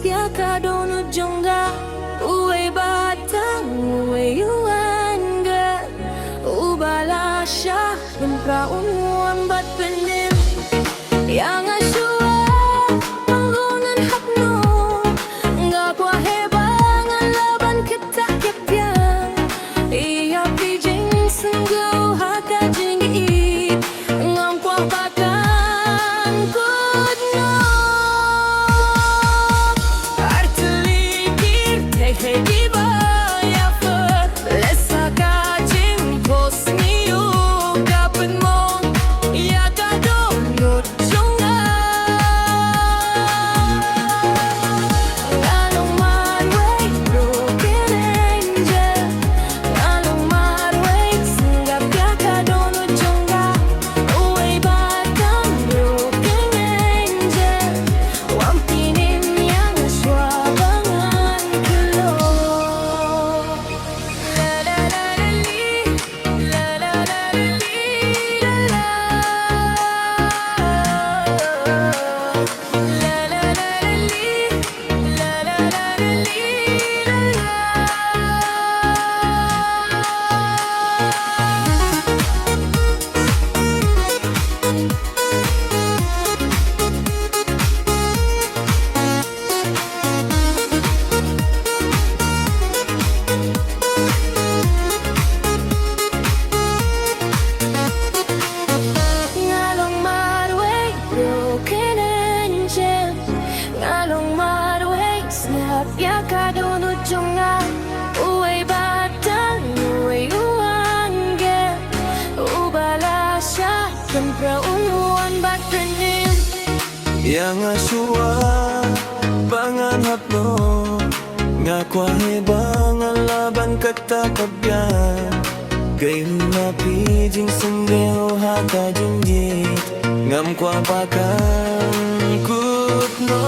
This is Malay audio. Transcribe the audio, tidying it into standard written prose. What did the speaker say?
pia kadonu jonga uwe batang uwe yuanga ubalasha impra umuan bat penim yang asua bangunan hapno nggak kwa hebang laban kita kepiang iya pijing sungguh haka jingit ngam kwa bakan kudno artelikir teh diba ya fer lesa kajing posniu kapen mong ya kadonut jonga ngalong marway broken angel ngalong marway singgap ya kadonut jonga uwe batang broken angel wampinin yang swabangan kelo la la la li la la la li la la la la la li la la la li ngalong marway broken angel ngalong marway snap ya kadonut jonga uwe batang uwe uangge ubalasya kempra unuan bat penim yang asua bangan hapno ngakwa hebangan laban kata kabyan gay na pijing sungguh haka jinjit ngam kwa pakan kutno